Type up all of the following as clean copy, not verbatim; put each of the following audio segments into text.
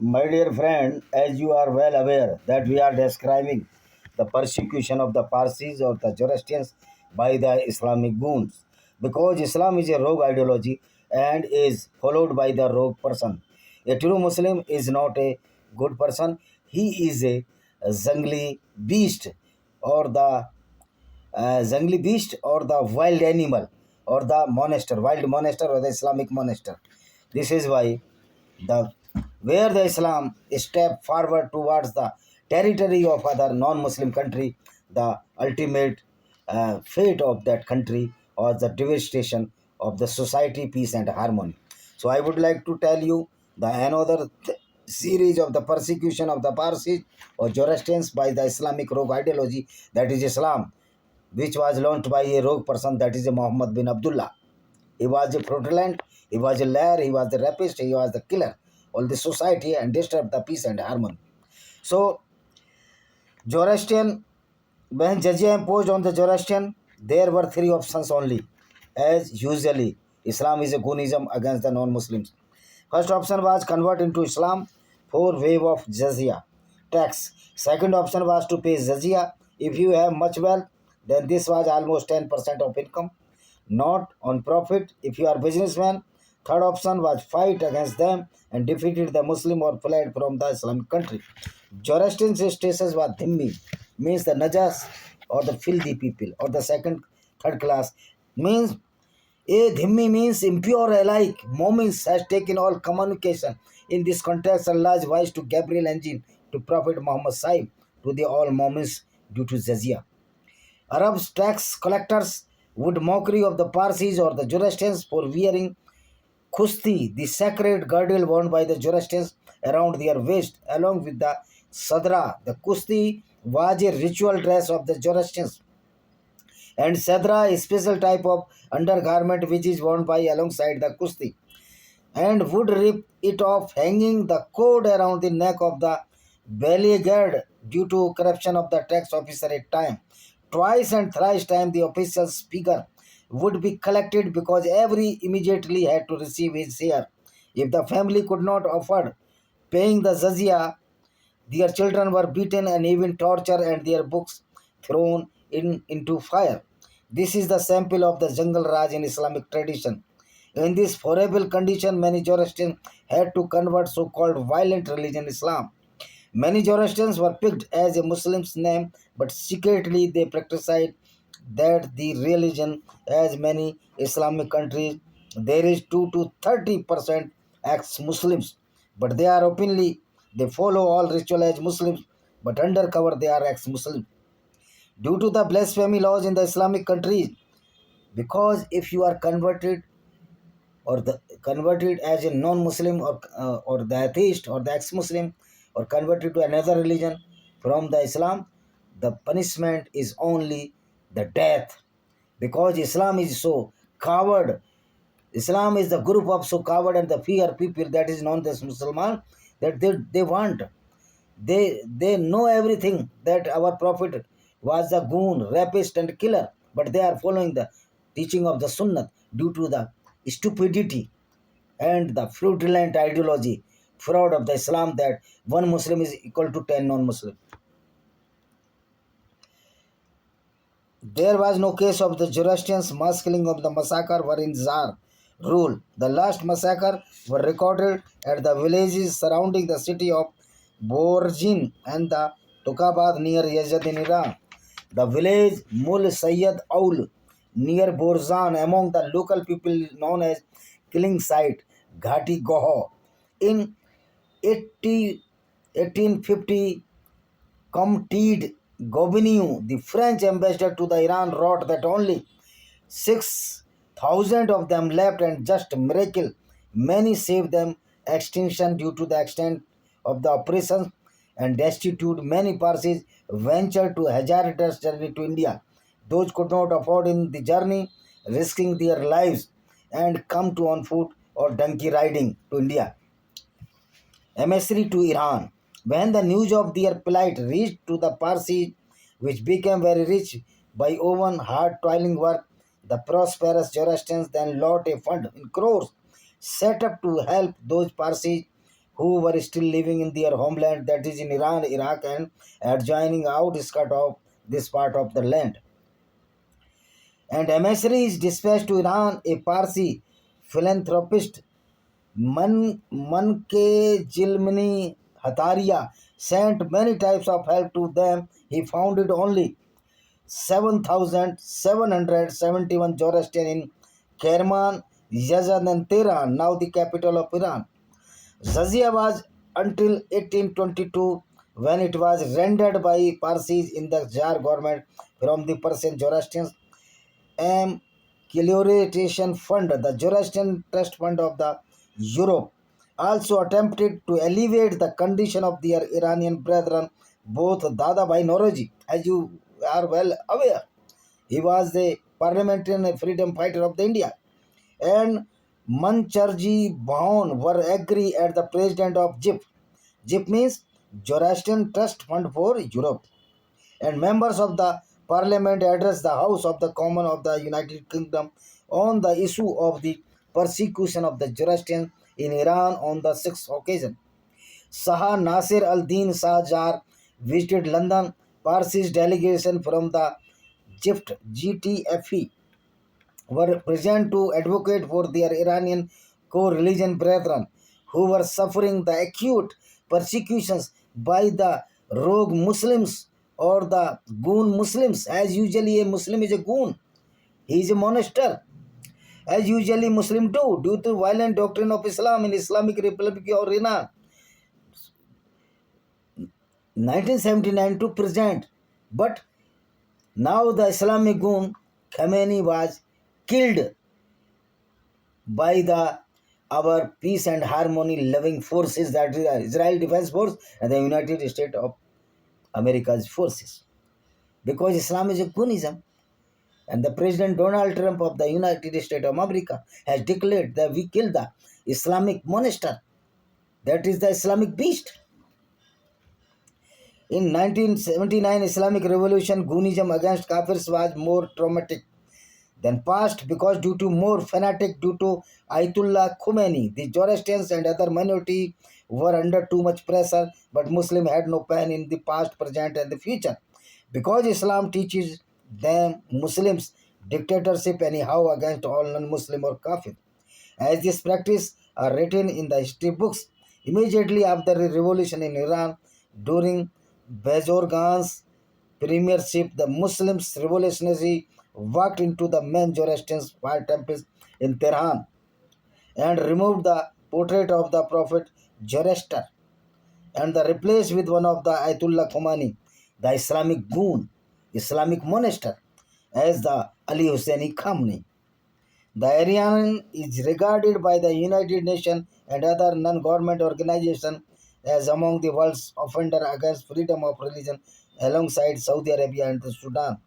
My dear friend, as you are well aware that we are describing the persecution of the Parsis or the Zoroastrians by the Islamic goons, because Islam is a rogue ideology and is followed by the rogue person. A true Muslim is not a good person; he is a zangli beast, or the wild animal, or the monster, wild monster, or the Islamic monster. This is why the where the Islam step forward towards the territory of other non-Muslim country, the ultimate fate of that country or the devastation of the society, peace and harmony. So I would like to tell you the another series of the persecution of the Parsis or Zoroastrians by the Islamic rogue ideology, that is Islam, which was launched by a rogue person, that is a Muhammad bin Abdullah. He was a fraudulent, he was a liar, he was the rapist, he was the killer of the society and disturbed the peace and harmony. So, Zoroastrian, when Jizya imposed on the Zoroastrian, there were three options only. As usually, Islam is a Gunism against the non-Muslims. First option was convert into Islam for waive of Jizya tax. Second option was to pay Jizya. If you have much wealth, then this was almost 10% of income, not on profit. If you are businessman, third option was fight against them and defeated the Muslim or fled from the Islamic country. Zoroastrian status was dhimmi, means the najas or the filthy people or the third class, means a dhimmi means impure alike. Moments has taken all communication. In this context, Allah's voice to Gabriel engine to Prophet Muhammad Sahib to the all moments due to Jizya. Arabs tax collectors would mockery of the Parsis or the Zoroastrians for wearing kusti, the sacred girdle worn by the Zoroastrians around their waist, along with the sadra. The kusti was a ritual dress of the Zoroastrians, and sadra, a special type of undergarment which is worn by alongside the kusti, and would rip it off, hanging the cord around the neck of the belly guard due to corruption of the tax officer at time. Twice and thrice time the official speaker would be collected because every immediately had to receive his share. If the family could not afford paying the jizya, their children were beaten and even tortured and their books thrown into fire. This is the sample of the jungle Raj in Islamic tradition. In this horrible condition, many Zoroastrians had to convert so-called violent religion Islam. Many Zoroastrians were picked as a Muslim's name, but secretly they practiced that the religion, as many Islamic countries, there is 2 to 30% ex-Muslims, but they are openly, they follow all ritual as Muslims, but undercover they are ex-Muslims. Due to the blasphemy laws in the Islamic countries, because if you are converted or the converted as a non-Muslim or the atheist or the ex-Muslim or converted to another religion from the Islam, the punishment is only the death, because Islam is so coward. Islam is the group of so coward and the fear people that is known as Musliman, that they want. They know everything that our Prophet was a goon, rapist and killer, but they are following the teaching of the Sunnah due to the stupidity and the fraudulent ideology, fraud of the Islam, that one Muslim is equal to 10 non-Muslim. There was no case of the Zoroastrians. Mass killing of the massacre were in Tsar rule. The last massacre were recorded at the villages surrounding the city of Borjin and the Tukabad near Yazd in Iran. The village Mul Sayyid Aul near Borzan among the local people known as killing site Ghati Goho. In 80, 1850, Comteed Gobineau, the French ambassador to the Iran, wrote that only 6,000 of them left, and just a miracle, many saved them extinction due to the extent of the operations and destitute. Many Parsis ventured to hazardous journey to India. Those could not afford in the journey, risking their lives, and come to on foot or donkey riding to India. Emissary to Iran. When the news of their plight reached to the Parsis, which became very rich by own hard toiling work, the prosperous Zoroastrians then launched a fund in crores set up to help those Parsis who were still living in their homeland, that is in Iran, Iraq, and adjoining outskirts of this part of the land. And emissaries dispatched to Iran, a Parsi philanthropist, Mankejilmani Hataria, sent many types of help to them. He founded only 7,771 Zoroastrian in Kerman, Yazd, and Tehran, now the capital of Iran. Jizya was until 1822, when it was rendered by Parsis in the Jar government from the Persian Zoroastrians. Amelioration Fund, the Zoroastrian Trust Fund of the Europe, also attempted to alleviate the condition of their Iranian brethren, both Dadabhai Naoroji, as you are well aware. He was the parliamentarian and freedom fighter of the India, and Mancharji Baon were agree at the president of JIP. JIP means Zoroastrian Trust Fund for Europe, and members of the parliament addressed the House of the Commons of the United Kingdom on the issue of the persecution of the Zoroastrians in Iran on the sixth occasion. Shah Nasir al-Din Shah Jar visited London. Parsis delegation from the GIFT GTFE were present to advocate for their Iranian co-religion brethren who were suffering the acute persecutions by the rogue Muslims or the goon Muslims. As usually a Muslim is a goon, he is a monster, as usually Muslim do, due to violent doctrine of Islam in Islamic Republic of Iran, 1979 to present. But now the Islamic goon Khamenei was killed by our peace and harmony loving forces, that is the Israel Defense Force and the United States of America's forces, because Islam is a goonism. And the President Donald Trump of the United States of America has declared that we killed the Islamic monster, that is the Islamic beast. In 1979 Islamic Revolution, Goonism against Kafirs was more traumatic than past, because due to more fanatic due to Ayatollah Khomeini, the Zoroastrians and other minority were under too much pressure, but Muslim had no pain in the past, present and the future, because Islam teaches them Muslims dictatorship anyhow against all non-Muslim or Kafir. As this practice are written in the history books, immediately after the revolution in Iran, during Bazorgan's premiership, the Muslims revolutionary walked into the main Zoroastrian fire temples in Tehran and removed the portrait of the Prophet Zoroaster and replaced with one of the Ayatollah Khomeini, the Islamic goon, Islamic monster, as the Ali Husseini Khamenei. The Iranian is regarded by the United Nations and other non-government organizations as among the world's offender against freedom of religion, alongside Saudi Arabia and Sudan.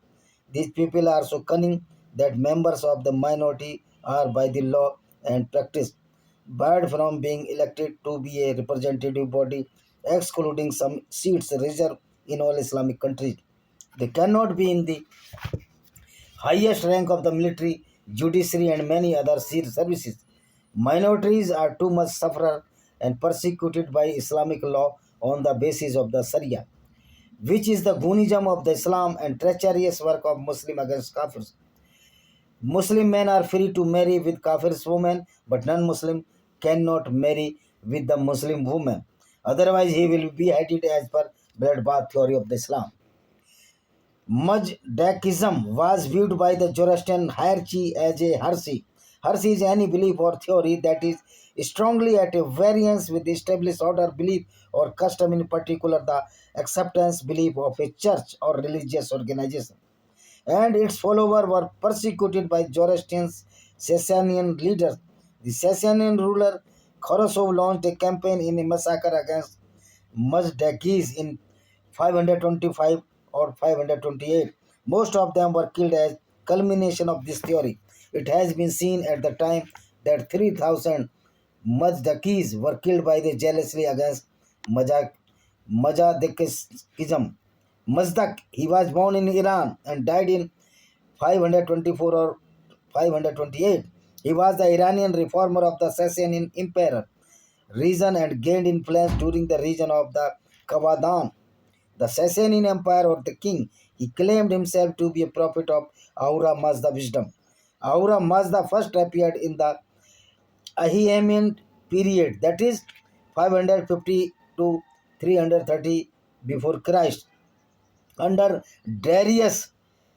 These people are so cunning that members of the minority are by the law and practice barred from being elected to be a representative body, excluding some seats reserved in all Islamic countries. They cannot be in the highest rank of the military, judiciary, and many other services. Minorities are too much sufferer and persecuted by Islamic law on the basis of the Sharia, which is the goonism of the Islam and treacherous work of Muslim against Kafirs. Muslim men are free to marry with Kafir's women, but non-Muslim cannot marry with the Muslim woman. Otherwise, he will be beheaded as per bloodbath theory of the Islam. Majdakism was viewed by the Zoroastrian hierarchy as a heresy. Heresy is any belief or theory that is strongly at a variance with the established order, belief, or custom, in particular the acceptance belief of a church or religious organization. And its followers were persecuted by Zoroastrian's Sasanian leaders. The Sasanian ruler Khorosov launched a campaign in a massacre against Majdakis in 525 or 528. Most of them were killed as culmination of this theory. It has been seen at the time that 3,000 Majdakis were killed by the jealousy against Majdakism. Mazdak, he was born in Iran and died in 524 or 528. He was the Iranian reformer of the Sasanian Empire. region and gained influence during the region of the Kavadan, the Sasanian Empire or the king. He claimed himself to be a prophet of Ahura Mazda wisdom. Ahura Mazda first appeared in the Achaemenid period, that is 550 to 330 before Christ. Under Darius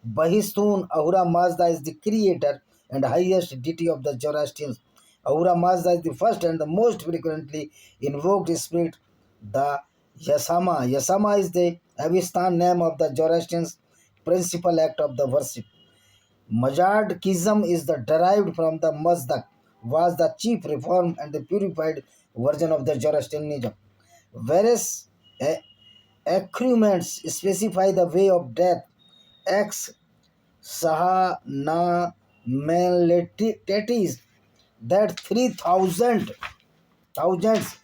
Bahistun, Ahura Mazda is the creator and highest deity of the Zoroastrians. Ahura Mazda is the first and the most frequently invoked spirit, the Yasama. Yasama is the Avestan name of the Zoroastrians' principal act of the worship. Mazadkism is the derived from the Mazdak, was the chief reform and the purified version of the Zoroastrianism. Whereas accrements specify the way of death, ex Sahana Meletitis, that 3,000 thousands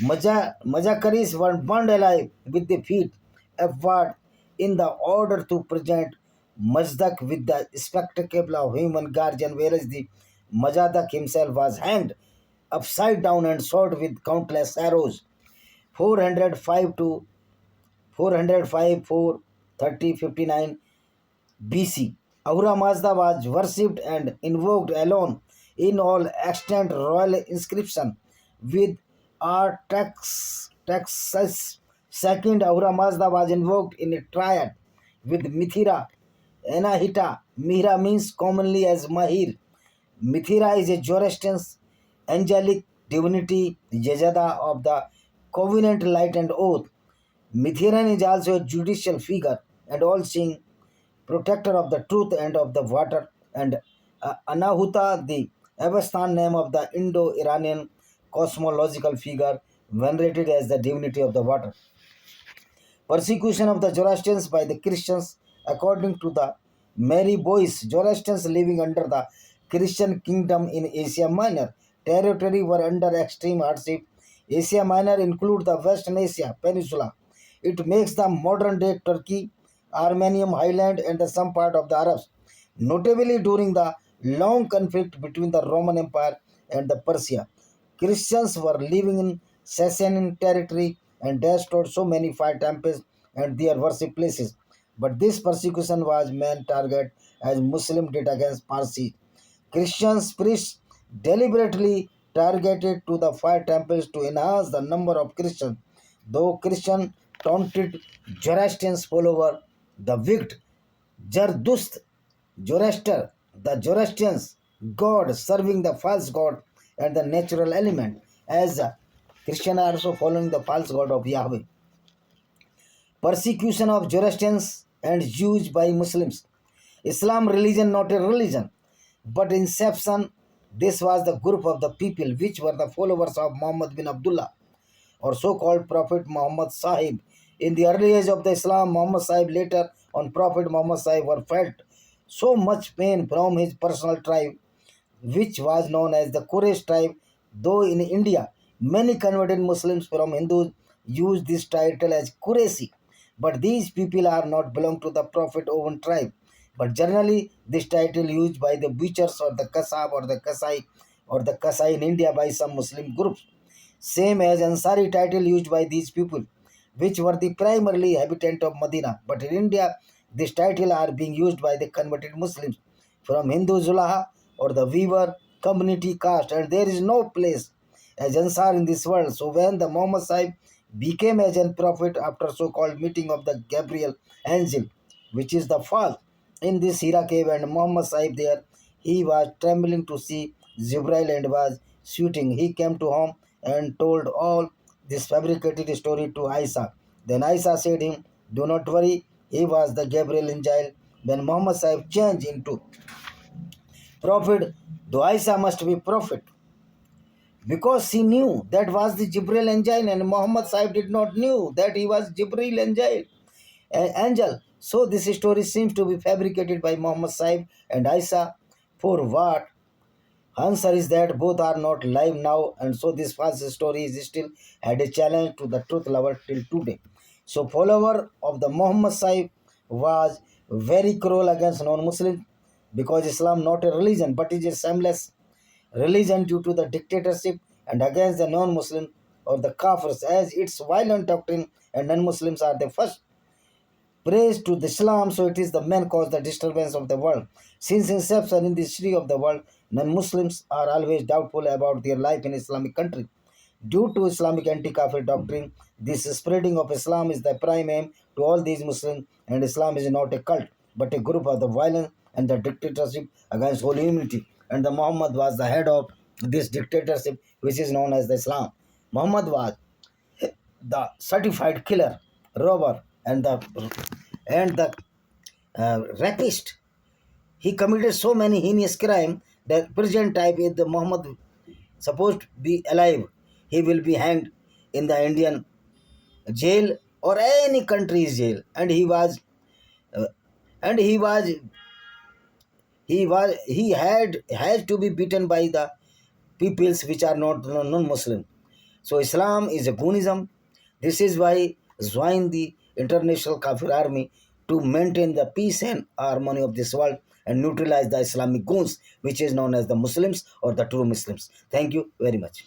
Majakaris were burned alive with the feet upward in the order to present Mazdak with the spectacle of human guardian, whereas the Majadak himself was hanged upside down and shot with countless arrows. 405 to 405 430 59 BC. Ahura Mazda was worshipped and invoked alone in all extant royal inscription with Artaxerxes II. Ahura Mazda was invoked in a triad with Mithira, Anahita. Mihra means commonly as Mahir. Mithira is a Zoroastrian angelic divinity, Jajada of the covenant, light and oath. Mithiran is also a judicial figure and all-seeing protector of the truth and of the water, and Anahuta, the Avestan name of the Indo-Iranian cosmological figure, venerated as the divinity of the water. Persecution of the Zoroastrians by the Christians. According to the Mary Boyce, Zoroastrians living under the Christian kingdom in Asia Minor territory were under extreme hardship. Asia Minor includes the Western Asia Peninsula. It makes the modern-day Turkey, Armenian highland, and some part of the Arabs. Notably, during the long conflict between the Roman Empire and the Persia, Christians were living in Sasanian territory and destroyed so many fire temples and their worship places. But this persecution was main target as Muslims did against Parsi. Christians priests deliberately targeted to the fire temples to enhance the number of Christians. Though Christian taunted Zoroastrians follower, the wicked Zardust, Zoroaster, the Zoroastrians, God serving the false god and the natural element, as Christians are also following the false god of Yahweh. Persecution of Zoroastrians and Jews by Muslims. Islam religion not a religion, but inception. This was the group of the people which were the followers of Muhammad bin Abdullah or so-called Prophet Muhammad Sahib. In the early age of the Islam, Muhammad Sahib, later on Prophet Muhammad Sahib, were felt so much pain from his personal tribe, which was known as the Quraysh tribe, though in India, many converted Muslims from Hindus use this title as Qurayshi. But these people are not belong to the Prophet own tribe. But generally, this title used by the butchers or the Kasab or the Kasai in India by some Muslim groups. Same as Ansari title used by these people, which were the primarily habitant of Medina. But in India, this title are being used by the converted Muslims from Hindu Zulaha or the weaver community caste, and there is no place as Ansar in this world. So when the Muhammad Sahib became as a prophet after so-called meeting of the Gabriel angel, which is the fall in this Hira cave, and Muhammad Sahib there, he was trembling to see Jibrail and was shooting. He came to home and told all this fabricated story to Aisha. Then Aisha said him, do not worry, he was the Gabriel angel. When Muhammad Sahib changed into prophet, though Aisha must be prophet, because she knew that was the Jibril angel, and Muhammad Sahib did not knew that he was Jibril angel. So this story seems to be fabricated by Muhammad Sahib and Aisha. For what? Answer is that both are not live now, and so this false story is still had a challenge to the truth lover till today. So follower of the Muhammad Sahib was very cruel against non-Muslims, because Islam not a religion but is a shameless religion due to the dictatorship and against the non-Muslim or the Kafirs, as its violent doctrine and non-Muslims are the first praise to the Islam, so it is the main cause the disturbance of the world. Since inception in the history of the world, non-Muslims are always doubtful about their life in Islamic country. Due to Islamic anti-Kafir doctrine, this spreading of Islam is the prime aim to all these Muslims, and Islam is not a cult, but a group of the violence and the dictatorship against whole humanity. And the Muhammad was the head of this dictatorship, which is known as the Islam. Muhammad was the certified killer, robber, and the rapist. He committed so many heinous crimes that present time if the Muhammad supposed to be alive, he will be hanged in the Indian jail or any country's jail. And uh, and he had has to be beaten by the peoples which are not non-Muslim. So Islam is a Gunism. This is why join the international Kafir army to maintain the peace and harmony of this world and neutralize the Islamic goons, which is known as the Muslims or the true Muslims. Thank you very much.